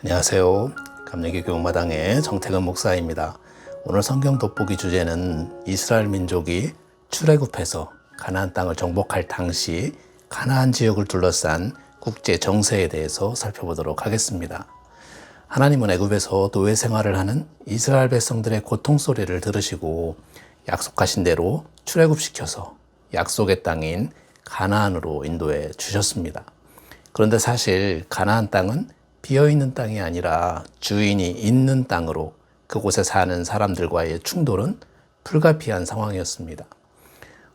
안녕하세요. 감리교 교육마당의 정태근 목사입니다. 오늘 성경 돋보기 주제는 이스라엘 민족이 출애굽해서 가나안 땅을 정복할 당시 가나안 지역을 둘러싼 국제 정세에 대해서 살펴보도록 하겠습니다. 하나님은 애굽에서 노예 생활을 하는 이스라엘 백성들의 고통 소리를 들으시고 약속하신 대로 출애굽시켜서 약속의 땅인 가나안으로 인도해 주셨습니다. 그런데 사실 가나안 땅은 비어있는 땅이 아니라 주인이 있는 땅으로 그곳에 사는 사람들과의 충돌은 불가피한 상황이었습니다.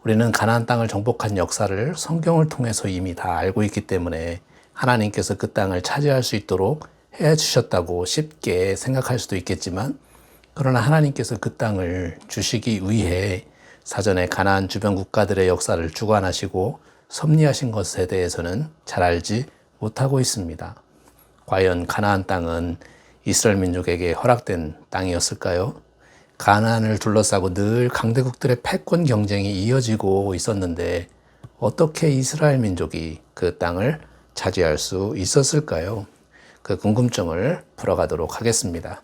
우리는 가나안 땅을 정복한 역사를 성경을 통해서 이미 다 알고 있기 때문에 하나님께서 그 땅을 차지할 수 있도록 해주셨다고 쉽게 생각할 수도 있겠지만, 그러나 하나님께서 그 땅을 주시기 위해 사전에 가나안 주변 국가들의 역사를 주관하시고 섭리하신 것에 대해서는 잘 알지 못하고 있습니다. 과연 가나안 땅은 이스라엘 민족에게 허락된 땅이었을까요? 가나안을 둘러싸고 늘 강대국들의 패권 경쟁이 이어지고 있었는데 어떻게 이스라엘 민족이 그 땅을 차지할 수 있었을까요? 그 궁금증을 풀어가도록 하겠습니다.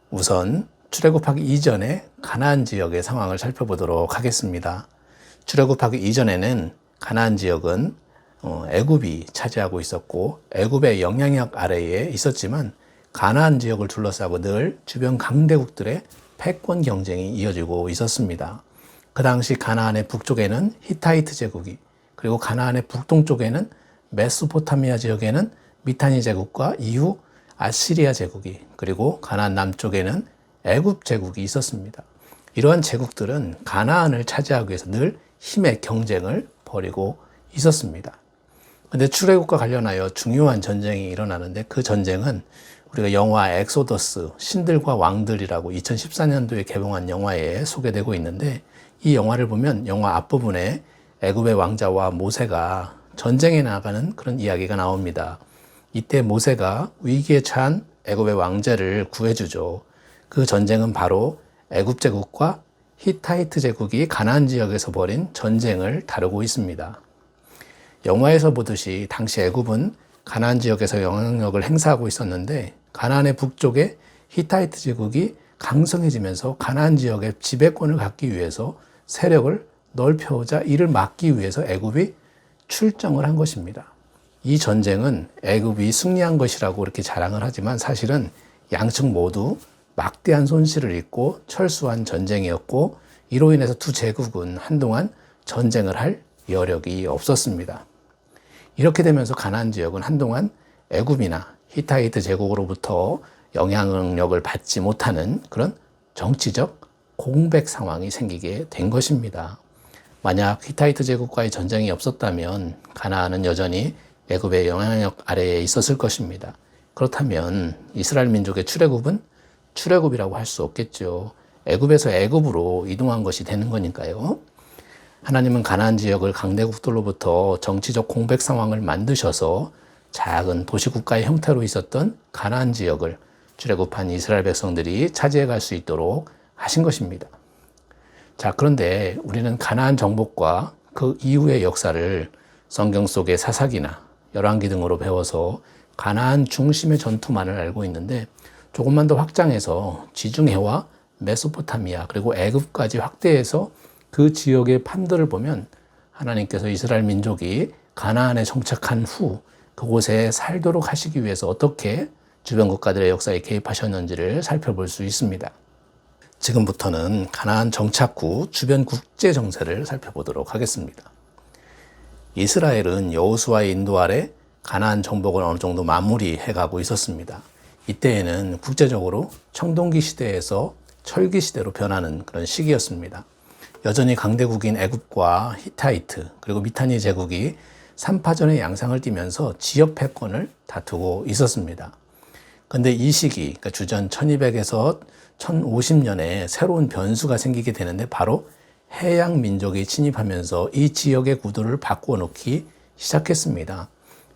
우선 출애굽하기 이전에 가나안 지역의 상황을 살펴보도록 하겠습니다. 출애굽하기 이전에는 가나안 지역은 애굽이 차지하고 있었고 애굽의 영향력 아래에 있었지만 가나안 지역을 둘러싸고 늘 주변 강대국들의 패권 경쟁이 이어지고 있었습니다. 그 당시 가나안의 북쪽에는 히타이트 제국이, 그리고 가나안의 북동쪽에는 메소포타미아 지역에는 미타니 제국과 이후 아시리아 제국이, 그리고 가나안 남쪽에는 애굽 제국이 있었습니다. 이러한 제국들은 가나안을 차지하기 위해서 늘 힘의 경쟁을 벌이고 있었습니다. 그런데 출애굽과 관련하여 중요한 전쟁이 일어나는데, 그 전쟁은 우리가 영화 엑소더스 신들과 왕들이라고 2014년도에 개봉한 영화에 소개되고 있는데, 이 영화를 보면 영화 앞부분에 애굽의 왕자와 모세가 전쟁에 나가는 그런 이야기가 나옵니다. 이때 모세가 위기에 처한 애굽의 왕자를 구해주죠. 그 전쟁은 바로 애굽 제국과 히타이트 제국이 가나안 지역에서 벌인 전쟁을 다루고 있습니다. 영화에서 보듯이 당시 애굽은 가나안 지역에서 영향력을 행사하고 있었는데, 가나안의 북쪽에 히타이트 제국이 강성해지면서 가나안 지역의 지배권을 갖기 위해서 세력을 넓혀오자 이를 막기 위해서 애굽이 출정을 한 것입니다. 이 전쟁은 애굽이 승리한 것이라고 이렇게 자랑을 하지만 사실은 양측 모두 막대한 손실을 입고 철수한 전쟁이었고, 이로 인해서 두 제국은 한동안 전쟁을 할 여력이 없었습니다. 이렇게 되면서 가나안 지역은 한동안 애굽이나 히타이트 제국으로부터 영향력을 받지 못하는 그런 정치적 공백 상황이 생기게 된 것입니다. 만약 히타이트 제국과의 전쟁이 없었다면 가나안은 여전히 애굽의 영향력 아래에 있었을 것입니다. 그렇다면 이스라엘 민족의 출애굽은 출애굽이라고 할 수 없겠죠. 애굽에서 애굽으로 이동한 것이 되는 거니까요. 하나님은 가나안 지역을 강대국들로부터 정치적 공백 상황을 만드셔서 작은 도시국가의 형태로 있었던 가나안 지역을 출애굽한 이스라엘 백성들이 차지해 갈 수 있도록 하신 것입니다. 자, 그런데 우리는 가나안 정복과 그 이후의 역사를 성경 속의 사사기나 열왕기 등으로 배워서 가나안 중심의 전투만을 알고 있는데, 조금만 더 확장해서 지중해와 메소포타미아 그리고 애굽까지 확대해서 그 지역의 판들을 보면 하나님께서 이스라엘 민족이 가나안에 정착한 후 그곳에 살도록 하시기 위해서 어떻게 주변 국가들의 역사에 개입하셨는지를 살펴볼 수 있습니다. 지금부터는 가나안 정착 후 주변 국제 정세를 살펴보도록 하겠습니다. 이스라엘은 여호수아의 인도 아래 가나안 정복을 어느 정도 마무리해가고 있었습니다. 이때에는 국제적으로 청동기 시대에서 철기 시대로 변하는 그런 시기였습니다. 여전히 강대국인 애굽과 히타이트 그리고 미타니 제국이 3파전의 양상을 띠면서 지역 패권을 다투고 있었습니다. 그런데 이 시기, 그러니까 주전 1200에서 1050년에 새로운 변수가 생기게 되는데, 바로 해양 민족이 침입하면서 이 지역의 구도를 바꾸어 놓기 시작했습니다.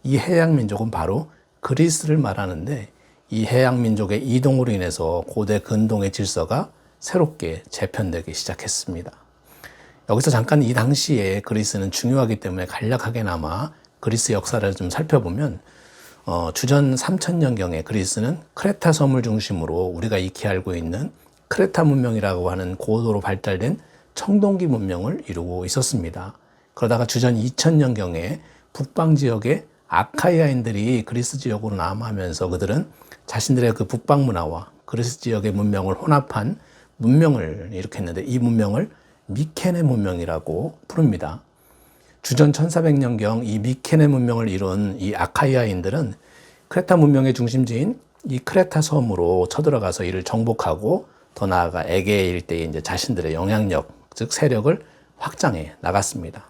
이 해양 민족은 바로 그리스를 말하는데, 이 해양 민족의 이동으로 인해서 고대 근동의 질서가 새롭게 재편되기 시작했습니다. 여기서 잠깐 이 당시에 그리스는 중요하기 때문에 간략하게나마 그리스 역사를 좀 살펴보면, 주전 3000년경에 그리스는 크레타 섬을 중심으로 우리가 익히 알고 있는 크레타 문명이라고 하는 고도로 발달된 청동기 문명을 이루고 있었습니다. 그러다가 주전 2000년경에 북방 지역의 아카이아인들이 그리스 지역으로 남하면서 그들은 자신들의 그 북방 문화와 그리스 지역의 문명을 혼합한 문명을 일으켰는데 이 문명을 미케네 문명이라고 부릅니다. 주전 1400년경 이 미케네 문명을 이룬 이 아카이아인들은 크레타 문명의 중심지인 이 크레타 섬으로 쳐들어가서 이를 정복하고 더 나아가 에게 일대에 이제 자신들의 영향력, 즉 세력을 확장해 나갔습니다.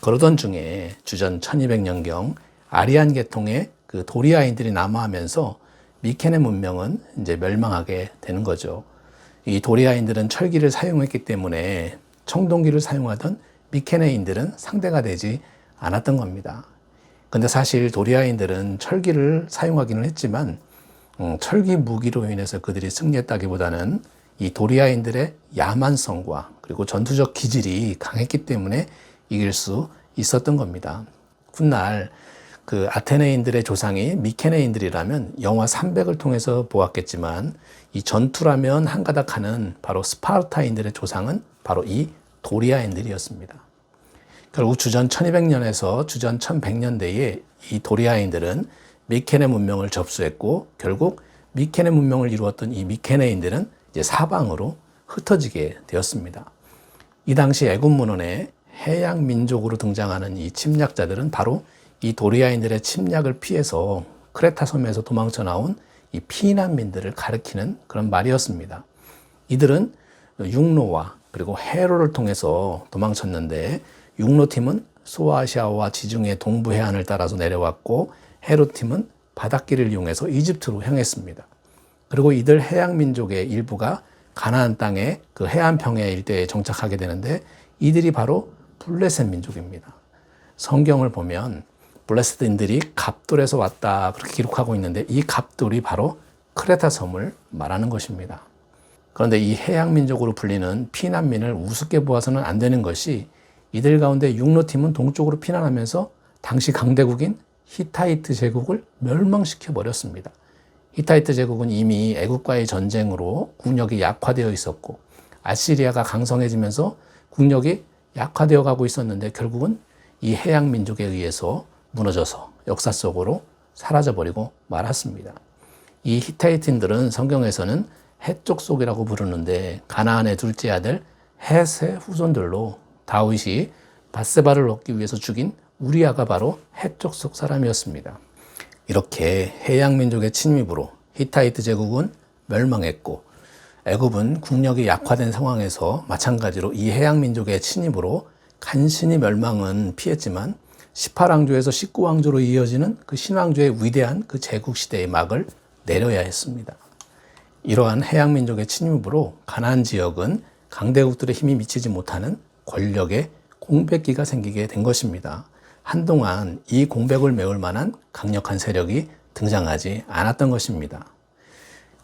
그러던 중에 주전 1200년경 아리안 계통의 그 도리아인들이 남하하면서 미케네 문명은 이제 멸망하게 되는 거죠. 이 도리아인들은 철기를 사용했기 때문에 청동기를 사용하던 미케네인들은 상대가 되지 않았던 겁니다. 근데 사실 도리아인들은 철기를 사용하기는 했지만 철기 무기로 인해서 그들이 승리했다기보다는 이 도리아인들의 야만성과 그리고 전투적 기질이 강했기 때문에 이길 수 있었던 겁니다. 훗날 그 아테네인들의 조상이 미케네인들이라면 영화 300을 통해서 보았겠지만 이 전투라면 한가닥 하는 바로 스파르타인들의 조상은 바로 이 도리아인들이었습니다. 결국 주전 1200년에서 주전 1100년대에 이 도리아인들은 미케네 문명을 접수했고 결국 미케네 문명을 이루었던 이 미케네인들은 이제 사방으로 흩어지게 되었습니다. 이 당시 애굽 문헌에 해양 민족으로 등장하는 이 침략자들은 바로 이 도리아인들의 침략을 피해서 크레타 섬에서 도망쳐 나온 이 피난민들을 가리키는 그런 말이었습니다. 이들은 육로와 그리고 해로를 통해서 도망쳤는데 육로팀은 소아시아와 지중해 동부 해안을 따라서 내려왔고 해로팀은 바닷길을 이용해서 이집트로 향했습니다. 그리고 이들 해양 민족의 일부가 가나안 땅의 그 해안 평야 일대에 정착하게 되는데 이들이 바로 블레셋 민족입니다. 성경을 보면 블레셋인들이 갑돌에서 왔다 그렇게 기록하고 있는데 이 갑돌이 바로 크레타 섬을 말하는 것입니다. 그런데 이 해양 민족으로 불리는 피난민을 우습게 보아서는 안 되는 것이 이들 가운데 육로팀은 동쪽으로 피난하면서 당시 강대국인 히타이트 제국을 멸망시켜 버렸습니다. 히타이트 제국은 이미 애국과의 전쟁으로 국력이 약화되어 있었고 아시리아가 강성해지면서 국력이 약화되어 가고 있었는데 결국은 이 해양 민족에 의해서 무너져서 역사 속으로 사라져버리고 말았습니다. 이 히타이트인들은 성경에서는 헷 족속이라고 부르는데 가나안의 둘째 아들 헷의 후손들로 다윗이 밧세바를 얻기 위해서 죽인 우리아가 바로 헷 족속 사람이었습니다. 이렇게 해양 민족의 침입으로 히타이트 제국은 멸망했고 애굽은 국력이 약화된 상황에서 마찬가지로 이 해양 민족의 침입으로 간신히 멸망은 피했지만 18왕조에서 19왕조로 이어지는 그 신왕조의 위대한 그 제국 시대의 막을 내려야 했습니다. 이러한 해양 민족의 침입으로 가나안 지역은 강대국들의 힘이 미치지 못하는 권력의 공백기가 생기게 된 것입니다. 한동안 이 공백을 메울 만한 강력한 세력이 등장하지 않았던 것입니다.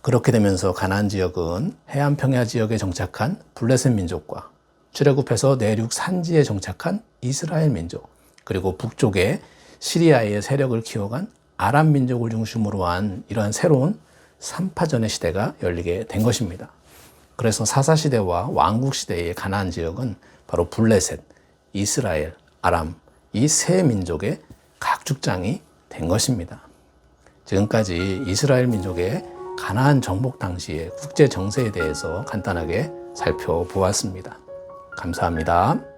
그렇게 되면서 가나안 지역은 해안 평야 지역에 정착한 블레셋 민족과 출애굽해서 내륙 산지에 정착한 이스라엘 민족, 그리고 북쪽에 시리아의 세력을 키워간 아람 민족을 중심으로 한 이러한 새로운 3파전의 시대가 열리게 된 것입니다. 그래서 사사시대와 왕국시대의 가나안 지역은 바로 블레셋, 이스라엘, 아람 이 세 민족의 각축장이 된 것입니다. 지금까지 이스라엘 민족의 가나안 정복 당시의 국제 정세에 대해서 간단하게 살펴보았습니다. 감사합니다.